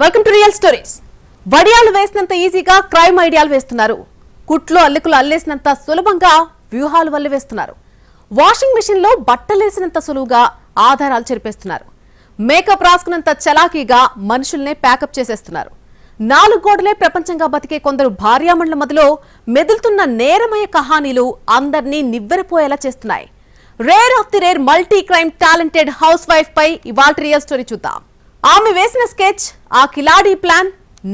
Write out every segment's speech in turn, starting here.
Welcome to real stories. వడియాలు వేసినంత ఈజీగా crime ఐడియాలు వేస్తున్నారు. కుట్లు అల్లికలు అల్లేసినంత సులభంగా వ్యూహాలు వల్లి వేస్తున్నారు. వాషింగ్ మిషన్ లో బట్టలేసినంత సులువుగా ఆధారాలు చెరిపేస్తున్నారు. మేకప్ రాసుకున్నంత చలాకీగా మనుషుల్నే ప్యాకప్ చేసేస్తున్నారు. 4 గోడలే ప్రపంచంగా బతికే కొందరు భార్యామణుల మధ్యలో మెదులుతున్న నేరమయ కహానీలు అందర్నీ నివ్వెరపోయేలా చేస్తున్నాయి. Rare of the rare multi crime talented house wife పై ఇవాళ రియల్ స్టోరీ చూద్దాం. ఆమె వేసిన స్కెచ్, ఆ కిలాడీ plan,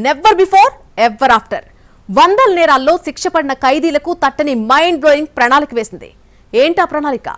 never before ever after. 100 నేరాల్లో శిక్ష పడిన ఖైదీలకు తట్టని మైండ్ బ్లోయింగ్ ప్రణాళిక వేసింది. ఏంటా ప్రణాళిక?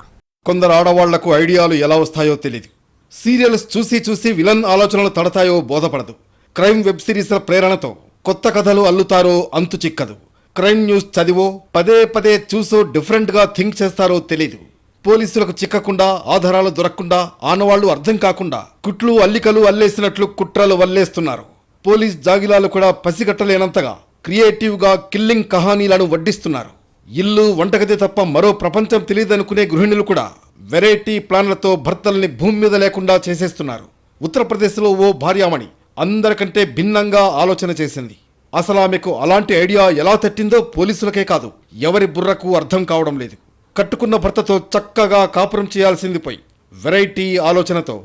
కొందరు ఆడవాళ్లకు ఐడియాలు ఎలా వస్తాయో తెలియదు. సీరియల్స్ చూసి చూసి విలన్ ఆలోచనలు తడతాయో బోధపడదు. క్రైమ్ వెబ్ సిరీస్ల ప్రేరణతో కొత్త కథలు అల్లుతారో అంతు చిక్కదు. క్రైమ్ న్యూస్ చదివో పదే పదే చూసో డిఫరెంట్గా థింక్ చేస్తారో తెలీదు. పోలీసులకు చిక్కకుండా, ఆధారాలు దొరకకుండా, ఆనవాళ్లు అర్థం కాకుండా కుట్లు అల్లికలు అల్లేసినట్లు కుట్రలు వల్లేస్తున్నారు. పోలీస్ జాగిలాలు కూడా పసిగట్టలేనంతగా క్రియేటివ్గా కిల్లింగ్ కహానీలను వడ్డిస్తున్నారు. ఇల్లు వంటగది తప్ప మరో ప్రపంచం తెలియదనుకునే గృహిణులు కూడా వెరైటీ ప్లాన్లతో భర్తల్ని భూమి మీద లేకుండా చేసేస్తున్నారు. ఉత్తరప్రదేశ్లో ఓ భార్యామణి అందరికంటే భిన్నంగా ఆలోచన చేసింది. అసలు ఆమెకు అలాంటి ఐడియా ఎలా తట్టిందో పోలీసులకే కాదు, ఎవరి బుర్రకు అర్థం కావడం లేదు. కట్టుకున్న భర్తతో చక్కగా కాపురం చేయాల్సింది పోయి వెరైటీ ఆలోచనతో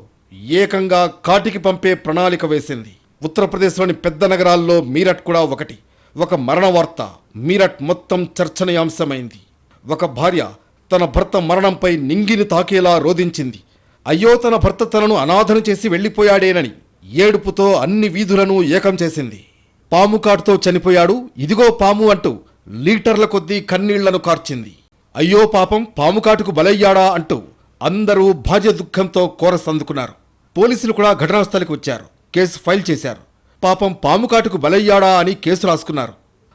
ఏకంగా కాటికి పంపే ప్రణాళిక వేసింది. ఉత్తరప్రదేశ్లోని పెద్ద నగరాల్లో మీరట్ కూడా ఒకటి. ఒక మరణ వార్త మీరట్ మొత్తం చర్చనీయాంశమైంది. ఒక భార్య తన భర్త మరణంపై నింగిని తాకేలా రోదించింది. అయ్యో, తన భర్త తనను అనాథను చేసి వెళ్లిపోయాడేనని ఏడుపుతో అన్ని వీధులను ఏకం చేసింది. పాము కాటుతో చనిపోయాడు, ఇదిగో పాము అంటూ లీటర్ల కొద్దీ కన్నీళ్లను కార్చింది. అయ్యో పాపం, పాము కాటుకు బలయ్యాడా అంటూ అందరూ భార్య దుఃఖంతో కోరస్ అందుకున్నారు. పోలీసులు కూడా ఘటనాస్థలికి వచ్చారు. కేసు ఫైల్ చేశారు. పాపం పాము కాటుకు బలయ్యాడా అని కేసు రాసుకున్నారు.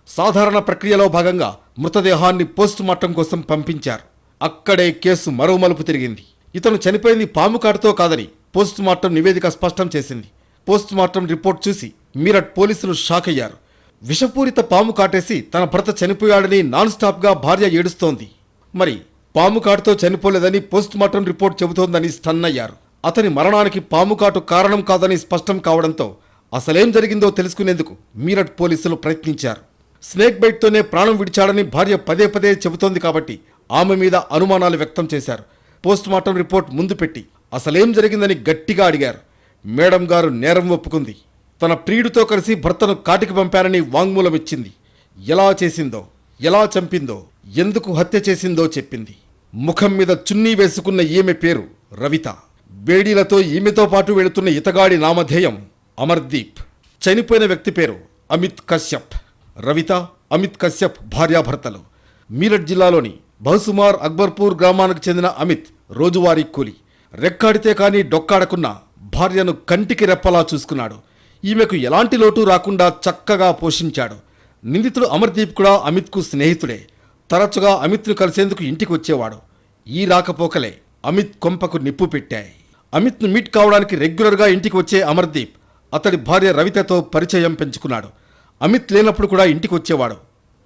సాధారణ ప్రక్రియలో భాగంగా మృతదేహాన్ని పోస్ట్ మార్టం కోసం పంపించారు. అక్కడే కేసు మరో మలుపు తిరిగింది. ఇతను చనిపోయింది పాము కాటుతో కాదని పోస్ట్ మార్టం నివేదిక స్పష్టం చేసింది. పోస్ట్ మార్టం రిపోర్ట్ చూసి మీరట్ పోలీసులు షాక్ అయ్యారు. విషపూరిత పాము కాటేసి తన భర్త చనిపోయాడని నాన్ స్టాప్గా భార్య ఏడుస్తోంది. మరి పాము కాటుతో చనిపోలేదని పోస్ట్ మార్టం రిపోర్ట్ చెబుతోందని స్టన్ అయ్యారు. అతని మరణానికి పాము కాటు కారణం కాదని స్పష్టం కావడంతో అసలేం జరిగిందో తెలుసుకునేందుకు మీరట్ పోలీసులు ప్రయత్నించారు. స్నేక్ బైట్తోనే ప్రాణం విడిచాడని భార్య పదే పదే చెబుతోంది కాబట్టి ఆమె మీద అనుమానాలు వ్యక్తం చేశారు. పోస్ట్ మార్టం రిపోర్ట్ ముందు పెట్టి అసలేం జరిగిందని గట్టిగా అడిగారు. మేడం గారు నేరం ఒప్పుకుంది. తన ప్రియుడితో కలిసి భర్తను కాటికి పంపారని వాంగ్మూలం ఇచ్చింది. ఎలా చేసిందో, ఎలా చంపిందో, ఎందుకు హత్య చేసిందో చెప్పింది. ముఖం మీద చున్నీ వేసుకున్న ఈమె పేరు రవిత. బేడీలతో ఈమెతో పాటు వెళుతున్న ఇతగాడి నామధేయం అమర్దీప్. చనిపోయిన వ్యక్తి పేరు అమిత్ కశ్యప్. రవిత, అమిత్ కశ్యప్ భార్యాభర్తలు. మీరట్ జిల్లాలోని బహుసుమార్ అక్బర్పూర్ గ్రామానికి చెందిన అమిత్ రోజువారీ కూలి. రెక్కాడితే కానీ డొక్కాడకున్న భార్యను కంటికి రెప్పలా చూసుకున్నాడు. ఈమెకు ఎలాంటి లోటు రాకుండా చక్కగా పోషించాడు. నిందితుడు అమర్దీప్ కూడా అమిత్కు స్నేహితుడే. తరచుగా అమిత్ను కలిసేందుకు ఇంటికి వచ్చేవాడు. ఈ రాకపోకలే అమిత్ కొంపకు నిప్పు పెట్టాయి. అమిత్ను మీట్ కావడానికి రెగ్యులర్గా ఇంటికి వచ్చే అమర్దీప్ అతడి భార్య రవితతో పరిచయం పెంచుకున్నాడు. అమిత్ లేనప్పుడు కూడా ఇంటికి వచ్చేవాడు.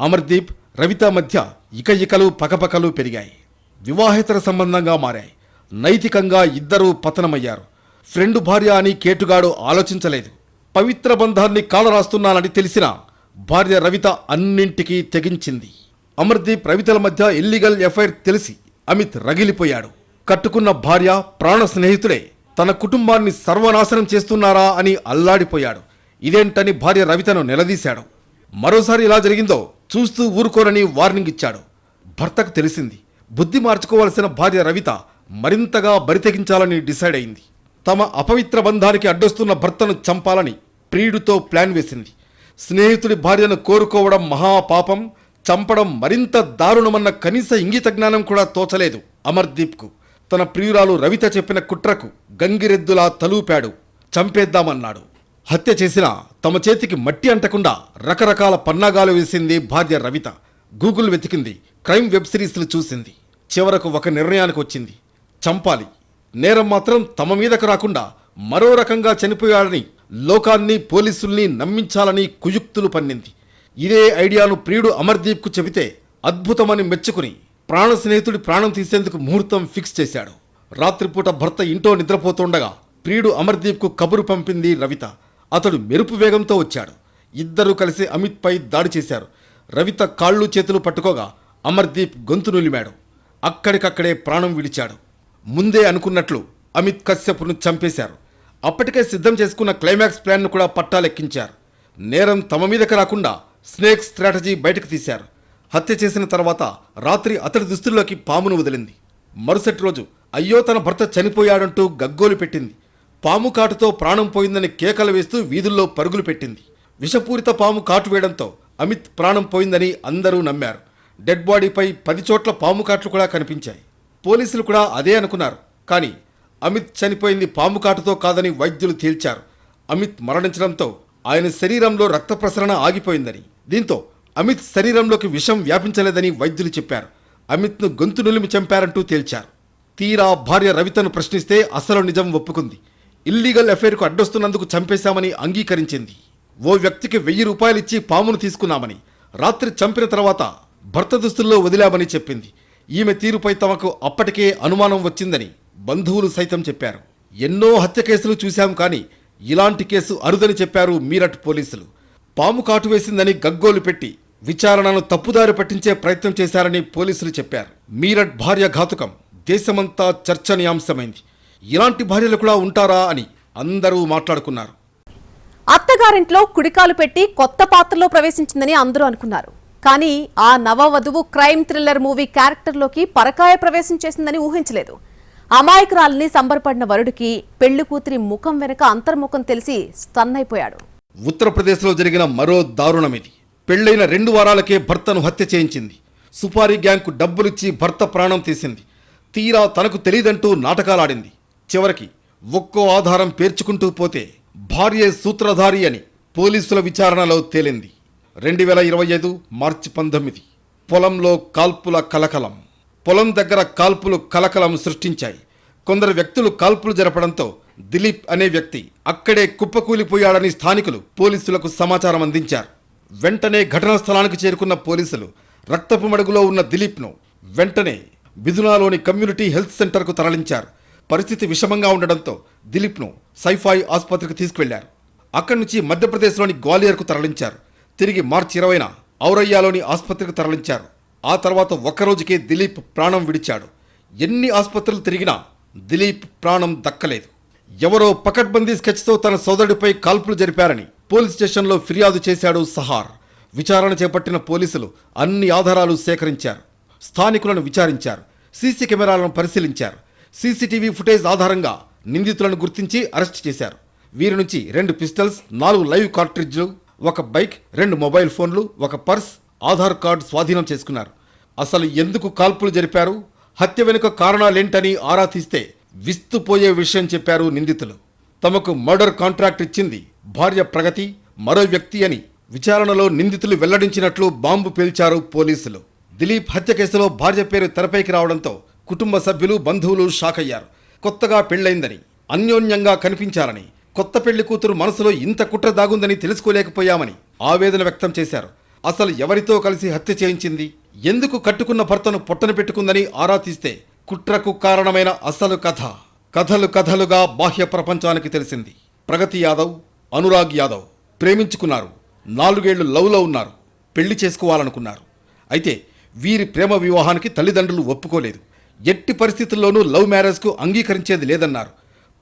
అమర్దీప్, రవిత మధ్య ఇకయికలు పకపకలు పెరిగాయి. వివాహేతర సంబంధంగా మారాయి. నైతికంగా ఇద్దరూ పతనమయ్యారు. ఫ్రెండు భార్య అని కేటుగాడు ఆలోచించలేదు. పవిత్ర బంధాన్ని కాలరాస్తున్నానని తెలిసిన భార్య రవిత అన్నింటికీ తెగించింది. అమర్దీప్, రవితల మధ్య ఇల్లీగల్ ఎఫైర్ తెలిసి అమిత్ రగిలిపోయాడు. కట్టుకున్న భార్య, ప్రాణ స్నేహితుడే తన కుటుంబాన్ని సర్వనాశనం చేస్తున్నారా అని అల్లాడిపోయాడు. ఇదేంటని భార్య రవితను నిలదీశాడు. మరోసారి ఇలా జరిగిందో చూస్తూ ఊరుకోరని వార్నింగ్ ఇచ్చాడు. భర్తకు తెలిసింది. బుద్ధి మార్చుకోవాల్సిన భార్య రవిత మరింతగా బరితెగించాలని డిసైడ్ అయింది. తమ అపవిత్ర బంధానికి అడ్డొస్తున్న భర్తను చంపాలని ప్రియుడితో ప్లాన్ వేసింది. స్నేహితుడి భార్యను కోరుకోవడం మహాపాపం, చంపడం మరింత దారుణమన్న కనీస ఇంగిత జ్ఞానం కూడా తోచలేదు అమర్దీప్కు. తన ప్రియురాలు రవిత చెప్పిన కుట్రకు గంగిరెద్దులా తలూపాడు. చంపేద్దామన్నాడు. హత్య చేసినా తమ చేతికి మట్టి అంటకుండా రకరకాల పన్నాగాలు వేసింది భార్య రవిత. గూగుల్ వెతికింది, క్రైమ్ వెబ్ సిరీస్లు చూసింది. చివరకు ఒక నిర్ణయానికి వచ్చింది. చంపాలి. నేరం మాత్రం తమ మీదకు రాకుండా మరో రకంగా చనిపోయాడని లోకాన్ని, పోలీసుల్ని నమ్మించాలని కుయుక్తులు పన్నింది. ఇదే ఐడియాను ప్రియుడు అమర్దీప్కు చెబితే అద్భుతమని మెచ్చుకుని ప్రాణ స్నేహితుడి ప్రాణం తీసేందుకు ముహూర్తం ఫిక్స్ చేశాడు. రాత్రిపూట భర్త ఇంట్లో నిద్రపోతుండగా ప్రియుడు అమర్దీప్కు కబురు పంపింది రవిత. అతడు మెరుపు వేగంతో వచ్చాడు. ఇద్దరూ కలిసి అమిత్పై దాడి చేశారు. రవిత కాళ్ళు చేతులు పట్టుకోగా అమర్దీప్ గొంతు నులిమాడు. అక్కడికక్కడే ప్రాణం విడిచాడు. ముందే అనుకున్నట్లు అమిత్ కశ్యప్ను చంపేశారు. అప్పటికే సిద్ధం చేసుకున్న క్లైమాక్స్ ప్లాన్ను కూడా పట్టాలెక్కించారు. నేరం తమ మీదకి రాకుండా స్నేక్ స్ట్రాటజీ బయటకు తీశారు. హత్య చేసిన తర్వాత రాత్రి అతడి దుస్తుల్లోకి పామును వదిలింది. మరుసటి రోజు అయ్యో తన భర్త చనిపోయాడంటూ గగ్గోలు పెట్టింది. పాము కాటుతో ప్రాణం పోయిందని కేకలు వేస్తూ వీధుల్లో పరుగులు పెట్టింది. విషపూరిత పాము కాటు వేయడంతో అమిత్ ప్రాణం పోయిందని అందరూ నమ్మారు. డెడ్ బాడీపై 10 చోట్ల పాము కాట్లు కూడా కనిపించాయి. పోలీసులు కూడా అదే అనుకున్నారు. కానీ అమిత్ చనిపోయింది పాము కాటుతో కాదని వైద్యులు తేల్చారు. అమిత్ మరణించడంతో ఆయన శరీరంలో రక్త ప్రసరణ ఆగిపోయిందని, దీంతో అమిత్ శరీరంలోకి విషం వ్యాపించలేదని వైద్యులు చెప్పారు. అమిత్ను గొంతు నులిమి చంపారంటూ తేల్చారు. తీరా భార్య రవితను ప్రశ్నిస్తే అసలు నిజం ఒప్పుకుంది. ఇల్లీగల్ అఫైర్కు అడ్డొస్తున్నందుకు చంపేశామని అంగీకరించింది. ఓ వ్యక్తికి 1000 రూపాయలు ఇచ్చి పామును తీసుకున్నామని, రాత్రి చంపిన తర్వాత భర్త దుస్తుల్లో వదిలామని చెప్పింది. ఈమె తీరుపై తమకు అప్పటికే అనుమానం వచ్చిందని బంధువులు సైతం చెప్పారు. ఎన్నో హత్య కేసులు చూశాం కానీ ఇలాంటి కేసు అరుదని చెప్పారు మీరట్ పోలీసులు. పాము కాటు వేసిందని గగ్గోలు పెట్టి విచారణను తప్పుదారి పట్టించే ప్రయత్నం చేశారని పోలీసులు చెప్పారు. మీరట్ భార్య ఘాతుకం దేశమంతా చర్చనీయాంశమైంది. ఇలాంటి భార్యలు కూడా ఉంటారా అని అందరూ మాట్లాడుకున్నారు. అత్తగారింట్లో కుడికాలు పెట్టి కొత్త పాత్రలో ప్రవేశించిందని అందరూ అనుకున్నారు. కానీ ఆ నవవధువు క్రైమ్ థ్రిల్లర్ మూవీ క్యారెక్టర్లోకి పరకాయ ప్రవేశం చేసిందని ఊహించలేదు. అమాయకురాల్ని సంబరపడిన వరుడికి పెళ్లి కూతురి ముఖం వెనక అంతర్ముఖం తెలిసి స్టన్ అయిపోయాడు. ఉత్తరప్రదేశ్లో జరిగిన మరో దారుణమిది. పెళ్లైన 2 వారాలకే భర్తను హత్య చేయించింది. సుపారీ గ్యాంగ్కు డబ్బులిచ్చి భర్త ప్రాణం తీసింది. తీరా తనకు తెలియదంటూ నాటకాలాడింది. చివరికి ఒక్కో ఆధారం పేర్చుకుంటూ పోతే భార్యే సూత్రధారి అని పోలీసుల విచారణలో తేలింది. 2025 మార్చి 19 పొలంలో కాల్పుల కలకలం. పొలం దగ్గర కాల్పులు కలకలం సృష్టించాయి. కొందరు వ్యక్తులు కాల్పులు జరపడంతో దిలీప్ అనే వ్యక్తి అక్కడే కుప్పకూలిపోయాడని స్థానికులు పోలీసులకు సమాచారం అందించారు. వెంటనే ఘటనా స్థలానికి చేరుకున్న పోలీసులు రక్తపు మడుగులో ఉన్న దిలీప్ను వెంటనే బిధునాలోని కమ్యూనిటీ హెల్త్ సెంటర్కు తరలించారు. పరిస్థితి విషమంగా ఉండడంతో దిలీప్ను సైఫాయి ఆసుపత్రికి తీసుకువెళ్లారు. అక్కడి నుంచి మధ్యప్రదేశ్లోని గ్వాలియర్కు తరలించారు. తిరిగి మార్చి 20న ఔరయ్యాలోని ఆసుపత్రికి తరలించారు. ఆ తర్వాత ఒక్కరోజుకే దిలీప్ ప్రాణం విడిచాడు. ఎన్ని ఆసుపత్రులు తిరిగినా దిలీప్ ప్రాణం దక్కలేదు. ఎవరో పకడ్బందీ స్కెచ్తో తన సోదరుడిపై కాల్పులు జరిపారని పోలీస్ స్టేషన్లో ఫిర్యాదు చేశాడు సహార్. విచారణ చేపట్టిన పోలీసులు అన్ని ఆధారాలు సేకరించారు. స్థానికులను విచారించారు. సీసీ కెమెరాలను పరిశీలించారు. సీసీటీవీ ఫుటేజ్ ఆధారంగా నిందితులను గుర్తించి అరెస్ట్ చేశారు. వీరి నుంచి 2 పిస్టల్స్, 4 లైవ్ కార్ట్రిడ్జ్లు, 1 బైక్, 2 మొబైల్ ఫోన్లు, 1 పర్స్, ఆధార్ కార్డు స్వాధీనం చేసుకున్నారు. అసలు ఎందుకు కాల్పులు జరిపారు, హత్య వెనుక కారణాలేంటని ఆరా తీస్తే విస్తుపోయే విషయం చెప్పారు నిందితులు. తమకు మర్డర్ కాంట్రాక్ట్ ఇచ్చింది భార్య ప్రగతి, మరో వ్యక్తి అని విచారణలో నిందితులు వెల్లడించినట్లు బాంబు పేల్చారు పోలీసులు. దిలీప్ హత్య కేసులో భార్య పేరు తెరపైకి రావడంతో కుటుంబ సభ్యులు, బంధువులు షాక్ అయ్యారు. కొత్తగా పెళ్లైందని, అన్యోన్యంగా కనిపించాలని, కొత్త పెళ్లి కూతురు మనసులో ఇంత కుట్ర దాగుందని తెలుసుకోలేకపోయామని ఆవేదన వ్యక్తం చేశారు. అసలు ఎవరితో కలిసి హత్య చేయించింది, ఎందుకు కట్టుకున్న భర్తను పొట్టన పెట్టుకుందని ఆరా తీస్తే కుట్రకు కారణమైన అసలు కథలుగా బాహ్య ప్రపంచానికి తెలిసింది. ప్రగతి యాదవ్, అనురాగ్ యాదవ్ ప్రేమించుకున్నారు. 4 ఏళ్లు లవ్లో ఉన్నారు. పెళ్లి చేసుకోవాలనుకున్నారు. అయితే వీరి ప్రేమ వివాహానికి తల్లిదండ్రులు ఒప్పుకోలేదు. ఎట్టి పరిస్థితుల్లోనూ లవ్ మ్యారేజ్కు అంగీకరించేది లేదన్నారు.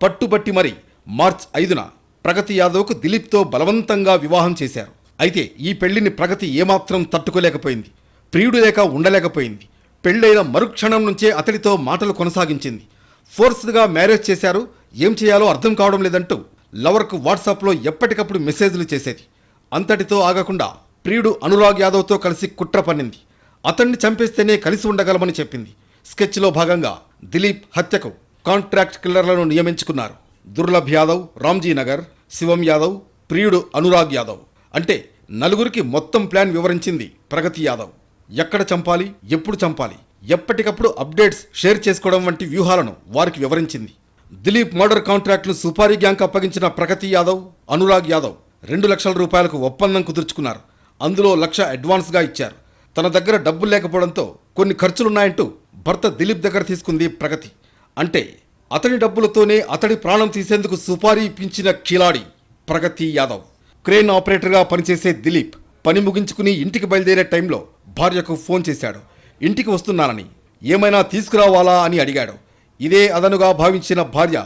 పట్టుబట్టి మరి మార్చి 5న ప్రగతి యాదవ్కు దిలీప్తో బలవంతంగా వివాహం చేశారు. అయితే ఈ పెళ్లిని ప్రగతి ఏమాత్రం తట్టుకోలేకపోయింది. ప్రియుడు లేక ఉండలేకపోయింది. పెళ్లైన మరుక్షణం నుంచే అతడితో మాటలు కొనసాగించింది. ఫోర్స్డ్గా మ్యారేజ్ చేశారు. ఏం చేయాలో అర్థం కావడం లేదంటూ లవర్కు వాట్సాప్లో ఎప్పటికప్పుడు మెసేజ్లు చేసేది. అంతటితో ఆగకుండా ప్రియుడు అనురాగ్ యాదవ్తో కలిసి కుట్ర పన్నింది. అతన్ని చంపేస్తేనే కలిసి ఉండగలమని చెప్పింది. స్కెచ్లో భాగంగా దిలీప్ హత్యకు కాంట్రాక్ట్ కిల్లర్లను నియమించుకున్నారు. దుర్లభ్ యాదవ్, రామ్జీ నగర్, శివం యాదవ్, ప్రియుడు అనురాగ్ యాదవ్. అంటే 4గురికి మొత్తం ప్లాన్ వివరించింది ప్రగతి యాదవ్. ఎక్కడ చంపాలి, ఎప్పుడు చంపాలి, ఎప్పటికప్పుడు అప్డేట్స్ షేర్ చేసుకోవడం వంటి వ్యూహాలను వారికి వివరించింది. దిలీప్ మర్డర్ కాంట్రాక్టులు సుపారీ గ్యాంగ్ అప్పగించిన ప్రగతి యాదవ్, అనురాగ్ యాదవ్ 2 లక్షల రూపాయలకు ఒప్పందం కుదుర్చుకున్నారు. అందులో 1 లక్ష అడ్వాన్స్గా ఇచ్చారు. తన దగ్గర డబ్బులు లేకపోవడంతో కొన్ని ఖర్చులున్నాయంటూ భర్త దిలీప్ దగ్గర తీసుకుంది ప్రగతి. అంటే అతడి డబ్బులతోనే అతడి ప్రాణం తీసేందుకు సుపారీ ఇప్పించిన కిలాడి ప్రగతి యాదవ్. క్రేన్ ఆపరేటర్గా పనిచేసే దిలీప్ పని ముగించుకుని ఇంటికి బయలుదేరే టైంలో భార్యకు ఫోన్ చేశాడు. ఇంటికి వస్తున్నానని, ఏమైనా తీసుకురావాలా అని అడిగాడు. ఇదే అదనుగా భావించిన భార్య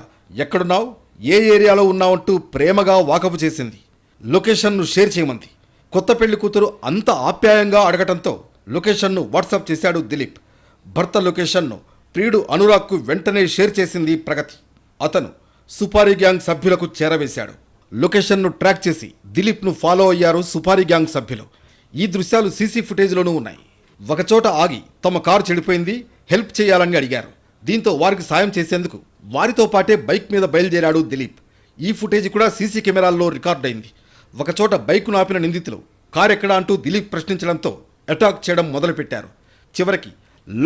ఎక్కడున్నావు, ఏ ఏరియాలో ఉన్నావంటూ ప్రేమగా వాకపు చేసింది. లొకేషన్ను షేర్ చేయమంది. కొత్త పెళ్లి కూతురు అంత ఆప్యాయంగా అడగటంతో లొకేషన్ను వాట్సాప్ చేశాడు దిలీప్. భర్త లొకేషన్ను ప్రియుడు అనురాగ్కు వెంటనే షేర్ చేసింది ప్రగతి. అతను సుపారీ గ్యాంగ్ సభ్యులకు చేరవేశాడు. లొకేషన్ను ట్రాక్ చేసి దిలీప్ను ఫాలో అయ్యారు సుపారీ గ్యాంగ్ సభ్యులు. ఈ దృశ్యాలు సీసీ ఫుటేజ్లోనూ ఉన్నాయి. ఒకచోట ఆగి తమ కారు చెడిపోయింది, హెల్ప్ చేయాలని అడిగారు. దీంతో వారికి సాయం చేసేందుకు వారితో పాటే బైక్ మీద బయలుదేరాడు దిలీప్. ఈ ఫుటేజ్ కూడా సీసీ కెమెరాల్లో రికార్డైంది. ఒకచోట బైకును ఆపిన నిందితులు కారు ఎక్కడా అంటూ దిలీప్ ప్రశ్నించడంతో అటాక్ చేయడం మొదలుపెట్టారు. చివరికి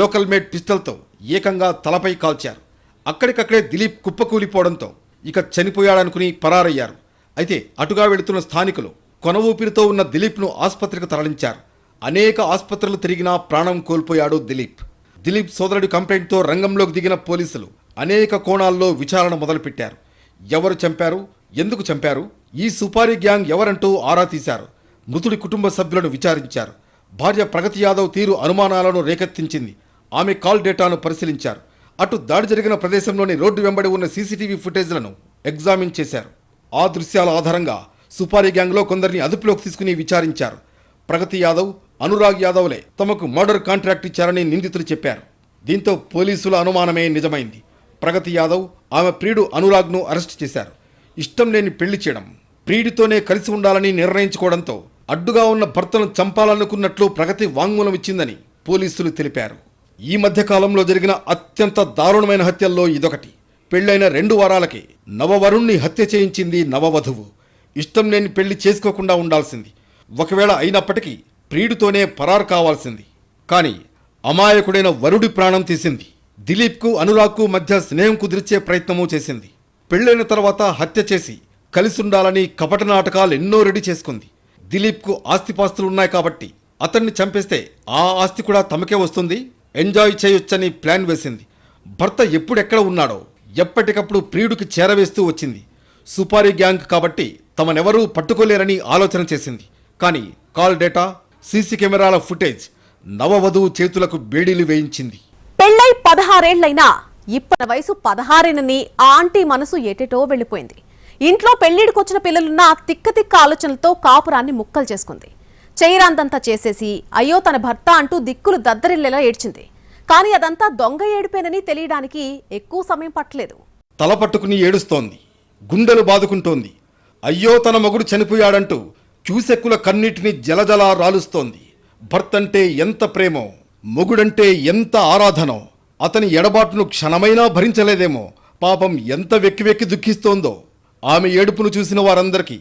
లోకల్ మేడ్ పిస్టల్తో ఏకంగా తలపై కాల్చారు. అక్కడికక్కడే దిలీప్ కుప్పకూలిపోవడంతో ఇక చనిపోయాడనుకుని పరారయ్యారు. అయితే అటుగా వెళుతున్న స్థానికులు కొన ఊపిరితో ఉన్న దిలీప్ను ఆసుపత్రికి తరలించారు. అనేక ఆసుపత్రులు తిరిగినా ప్రాణం కోల్పోయాడు దిలీప్. దిలీప్ సోదరుడి కంప్లైంట్తో రంగంలోకి దిగిన పోలీసులు అనేక కోణాల్లో విచారణ మొదలుపెట్టారు. ఎవరు చంపారు, ఎందుకు చంపారు, ఈ సుపారీ గ్యాంగ్ ఎవరంటూ ఆరా తీశారు. మృతుడి కుటుంబ సభ్యులను విచారించారు. భార్య ప్రగతి యాదవ్ తీరు అనుమానాలను రేకెత్తించింది. ఆమె కాల్ డేటాను పరిశీలించారు. అటు దాడి జరిగిన ప్రదేశంలోని రోడ్డు వెంబడి ఉన్న సీసీటీవీ ఫుటేజ్లను ఎగ్జామిన్ చేశారు. ఆ దృశ్యాల ఆధారంగా సుపారీ గ్యాంగ్లో కొందరిని అదుపులోకి తీసుకుని విచారించారు. ప్రగతి యాదవ్, అనురాగ్ యాదవ్లే తమకు మర్డర్ కాంట్రాక్ట్ ఇచ్చారని నిందితులు చెప్పారు. దీంతో పోలీసుల అనుమానమే నిజమైంది. ప్రగతి యాదవ్, ఆమె ప్రియుడు అనురాగ్ను అరెస్ట్ చేశారు. ఇష్టం లేని పెళ్లి చేయడం, ప్రియుడితోనే కలిసి ఉండాలని నిర్ణయించుకోవడంతో అడ్డుగా ఉన్న భర్తను చంపాలనుకున్నట్లు ప్రగతి వాంగ్మూలం ఇచ్చిందని పోలీసులు తెలిపారు. ఈ మధ్య కాలంలో జరిగిన అత్యంత దారుణమైన హత్యల్లో ఇదొకటి. పెళ్లైన 2 వారాలకే నవవరుణ్ణి హత్య చేయించింది నవవధువు. ఇష్టం లేని పెళ్లి చేసుకోకుండా ఉండాల్సింది. ఒకవేళ అయినప్పటికీ ప్రియుడితోనే పరారు కావాల్సింది. కానీ అమాయకుడైన వరుడి ప్రాణం తీసింది. దిలీప్కు అనురాగ్కు మధ్య స్నేహం కుదిర్చే ప్రయత్నమూ చేసింది. పెళ్లైన తర్వాత హత్య చేసి కలిసి ఉండాలని కపట నాటకాలు ఎన్నో రెడీ చేసుకుంది. దిలీప్కు ఆస్తిపాస్తులున్నాయి కాబట్టి అతన్ని చంపేస్తే ఆ ఆస్తి కూడా తమకే వస్తుంది, ఎంజాయ్ చేయొచ్చని ప్లాన్ వేసింది. భర్త ఎప్పుడెక్కడ ఉన్నాడో ఎప్పటికప్పుడు ప్రియుడికి చేరవేస్తూ వచ్చింది. సుపారీ గ్యాంగ్ కాబట్టి తమనెవరూ పట్టుకోలేరని ఆలోచన చేసింది. కానీ కాల్ డేటా, సీసీ కెమెరాల ఫుటేజ్ నవవధువు చేతులకు బేడీలు వేయించింది. పెళ్లై 16 ఏళ్లైనా ఇప్పటి వయసు 16 ఆ ఆంటీ మనసు ఎటెటో వెళ్లిపోయింది. ఇంట్లో పెళ్లిడికొచ్చిన పిల్లలున్న తిక్క ఆలోచనలతో కాపురాన్ని ముక్కలు చేసుకుంది. చేయరాందంతా చేసేసి అయ్యో తన భర్త అంటూ దిక్కులు దద్దరిల్లేలా ఏడ్చింది. కానీ అదంతా దొంగ ఏడిపోయినని తెలియడానికి ఎక్కువ సమయం పట్టలేదు. తల పట్టుకుని ఏడుస్తోంది, గుండెలు బాదుకుంటోంది. అయ్యో తన మొగుడు చనిపోయాడంటూ క్యూసెక్కుల కన్నీటిని జలజలా రాలుస్తోంది. భర్తంటే ఎంత ప్రేమో, మొగుడంటే ఎంత ఆరాధనో, అతని ఎడబాటును క్షణమైనా భరించలేదేమో. పాపం ఎంత వెక్కి దుఃఖిస్తోందో. ఆమె ఏడుపును చూసిన వారందరికీ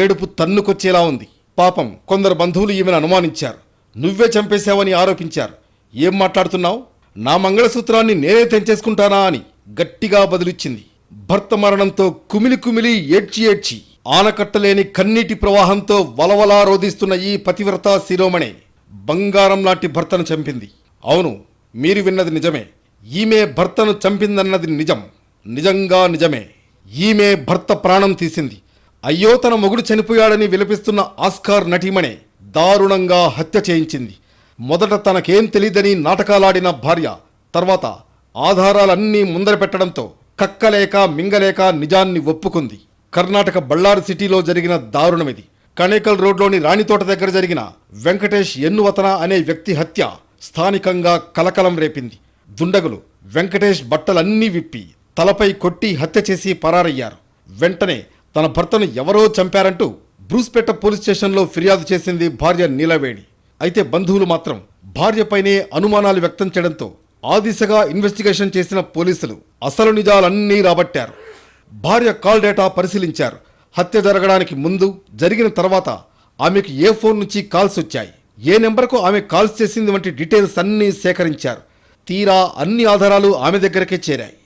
ఏడుపు తన్నుకొచ్చేలా ఉంది. పాపం కొందరు బంధువులు ఈమెను అనుమానించారు. నువ్వే చంపేశావని ఆరోపించారు. ఏం మాట్లాడుతున్నావు, నా మంగళసూత్రాన్ని నేనే తెంచేసుకుంటానా అని గట్టిగా బదులిచ్చింది. భర్త మరణంతో కుమిలి ఏడ్చి ఆనకట్టలేని కన్నీటి ప్రవాహంతో వలవలా రోధిస్తున్న ఈ పతివ్రత శిరోమణి బంగారం లాంటి భర్తను చంపింది. అవును, మీరు విన్నది నిజమే. ఈమె భర్తను చంపిందన్నది నిజం. నిజంగా నిజమే. ఈమె భర్త ప్రాణం తీసింది. అయ్యో తన మొగుడు చనిపోయాడని విలపిస్తున్న ఆస్కార్ నటీమణే దారుణంగా హత్య చేయించింది. మొదట తనకేం తెలీదని నాటకాలాడిన భార్య తర్వాత ఆధారాలన్నీ ముందర పెట్టడంతో కక్కలేక మింగలేక నిజాన్ని ఒప్పుకుంది. కర్ణాటక బళ్ళారి సిటీలో జరిగిన దారుణమిది. కణేకల్ రోడ్లోని రాణితోట దగ్గర జరిగిన వెంకటేష్ ఎన్నువతన అనే వ్యక్తి హత్య స్థానికంగా కలకలం రేపింది. దుండగులు వెంకటేష్ బట్టలన్నీ విప్పి తలపై కొట్టి హత్య చేసి పరారయ్యారు. వెంటనే తన భర్తను ఎవరో చంపారంటూ బ్రూస్పేట పోలీస్ స్టేషన్లో ఫిర్యాదు చేసింది భార్య నీలవేణి. అయితే బంధువులు మాత్రం భార్యపైనే అనుమానాలు వ్యక్తం చేయడంతో ఆ దిశగా ఇన్వెస్టిగేషన్ చేసిన పోలీసులు అసలు నిజాలన్నీ రాబట్టారు. భార్య కాల్ డేటా పరిశీలించారు. హత్య జరగడానికి ముందు, జరిగిన తర్వాత ఆమెకు ఏ ఫోన్ నుంచి కాల్స్ వచ్చాయి, ఏ నెంబర్కు ఆమె కాల్స్ చేసింది వంటి డీటెయిల్స్ అన్నీ సేకరించారు. తీరా అన్ని ఆధారాలు ఆమె దగ్గరకే చేరాయి.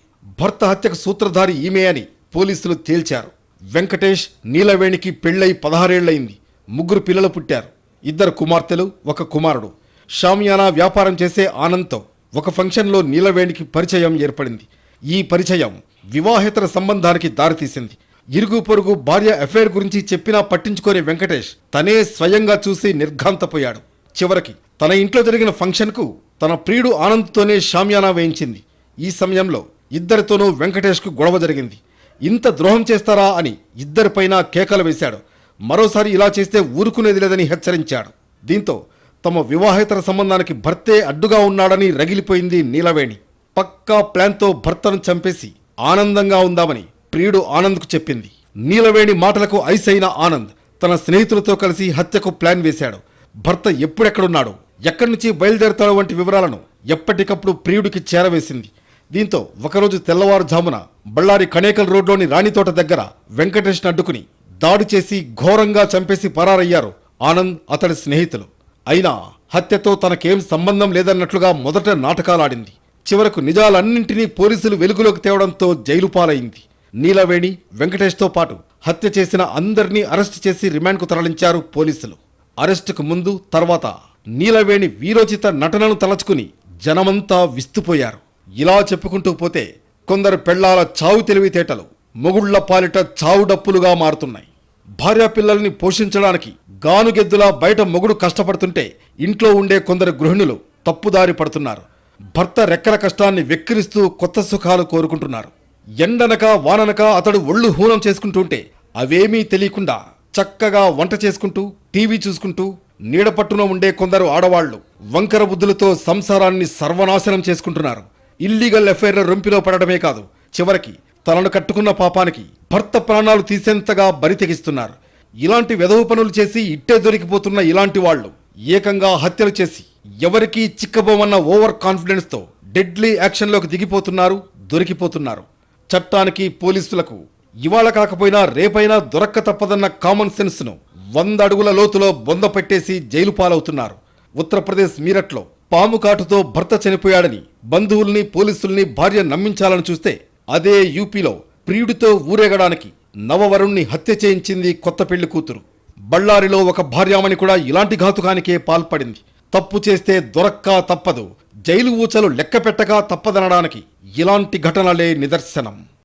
భర్త హత్యకు సూత్రధారి ఈమె అని పోలీసులు తేల్చారు. వెంకటేష్ నీలవేణికి పెళ్లై 16 ఏళ్లయింది. 3 పిల్లలు పుట్టారు. 2 కుమార్తెలు, 1 కుమారుడు. షామియానా వ్యాపారం చేసే ఆనంద్తో ఒక ఫంక్షన్లో నీలవేణికి పరిచయం ఏర్పడింది. ఈ పరిచయం వివాహేతర సంబంధానికి దారితీసింది. ఇరుగు పొరుగు భార్య అఫైర్ గురించి చెప్పినా పట్టించుకోని వెంకటేష్ తనే స్వయంగా చూసి నిర్ఘాంతపోయాడు. చివరికి తన ఇంట్లో జరిగిన ఫంక్షన్కు తన ప్రియుడు ఆనంద్తోనే షామియానా వేయించింది. ఈ సమయంలో ఇద్దరితోనూ వెంకటేష్కు గొడవ జరిగింది. ఇంత ద్రోహం చేస్తారా అని ఇద్దరిపైన కేకలు వేశాడు. మరోసారి ఇలా చేస్తే ఊరుకునేది లేదని హెచ్చరించాడు. దీంతో తమ వివాహేతర సంబంధానికి భర్తే అడ్డుగా ఉన్నాడని రగిలిపోయింది నీలవేణి. పక్కా ప్లాన్తో భర్తను చంపేసి ఆనందంగా ఉందామని ప్రియుడు ఆనంద్కు చెప్పింది. నీలవేణి మాటలకు ఐస్ అయిన ఆనంద్ తన స్నేహితులతో కలిసి హత్యకు ప్లాన్ వేశాడు. భర్త ఎప్పుడెక్కడున్నాడు, ఎక్కడి నుంచి బయలుదేరతాడు వంటి వివరాలను ఎప్పటికప్పుడు ప్రియుడికి చేరవేసింది. దీంతో ఒకరోజు తెల్లవారుజామున బళ్ళారి కణేకల్ రోడ్లోని రాణితోట దగ్గర వెంకటేష్ను అడ్డుకుని దాడి చేసి ఘోరంగా చంపేసి పరారయ్యారు ఆనంద్ అతడి స్నేహితులు. అయినా హత్యతో తనకేం సంబంధం లేదన్నట్లుగా మొదట నాటకాలాడింది. చివరకు నిజాలన్నింటినీ పోలీసులు వెలుగులోకి తేవడంతో జైలు పాలైంది. నీలవేణి, వెంకటేష్తో పాటు హత్య చేసిన అందరినీ అరెస్టు చేసి రిమాండ్కు తరలించారు పోలీసులు. అరెస్టుకు ముందు తర్వాత నీలవేణి వీరోచిత నటనను తలచుకుని జనమంతా విస్తుపోయారు. ఇలా చెప్పుకుంటూ పోతే కొందరు పెళ్లాల చావు తెలివితేటలు మొగుళ్ల పాలిట చావు డప్పులుగా మారుతున్నాయి. భార్యాపిల్లల్ని పోషించడానికి గానుగెద్దులా బయట మొగుడు కష్టపడుతుంటే ఇంట్లో ఉండే కొందరు గృహిణులు తప్పుదారి పడుతున్నారు. భర్త రెక్కల కష్టాన్ని వెక్కిరిస్తూ కొత్త సుఖాలు కోరుకుంటున్నారు. ఎండనక వాననక అతడు ఒళ్ళు హూనం చేసుకుంటుంటే అవేమీ తెలియకుండా చక్కగా వంట చేసుకుంటూ టీవీ చూసుకుంటూ నీడపట్టున ఉండే కొందరు ఆడవాళ్లు వంకర బుద్ధులతో సంసారాన్ని సర్వనాశనం చేసుకుంటున్నారు. ఇల్లీగల్ అఫైర్ల రొంపిలో పడడమే కాదు, చివరికి తనను కట్టుకున్న పాపానికి భర్త ప్రాణాలు తీసేంతగా బరి తెగిస్తున్నారు. ఇలాంటి వెధవ పనులు చేసి ఇట్టే దొరికిపోతున్న ఇలాంటి వాళ్ళు ఏకంగా హత్యలు చేసి ఎవరికీ చిక్కబోమన్న ఓవర్ కాన్ఫిడెన్స్తో డెడ్లీ యాక్షన్లోకి దిగిపోతున్నారు, దొరికిపోతున్నారు. చట్టానికి పోలీసులకు ఇవాళ కాకపోయినా రేపైనా దొరక్క తప్పదన్న కామన్ సెన్స్ను 100 అడుగుల లోతులో బొంద పెట్టేసి జైలు పాలవుతున్నారు. ఉత్తరప్రదేశ్ మీరట్లో పాము కాటుతో భర్త చనిపోయాడని బంధువుల్ని పోలీసుల్ని భార్య నమ్మించాలని చూస్తే అదే యూపీలో ప్రియుడితో ఊరేగడానికి నవవరుణ్ణి హత్య చేయించింది కొత్త పెళ్లి కూతురు. బళ్ళారిలో ఒక భార్యామణి కూడా ఇలాంటి ఘాతుకానికే పాల్పడింది. తప్పు చేస్తే దొరక్కా తప్పదు, జైలు ఊచలు లెక్క పెట్టగా తప్పదనడానికి ఇలాంటి ఘటనలే నిదర్శనం.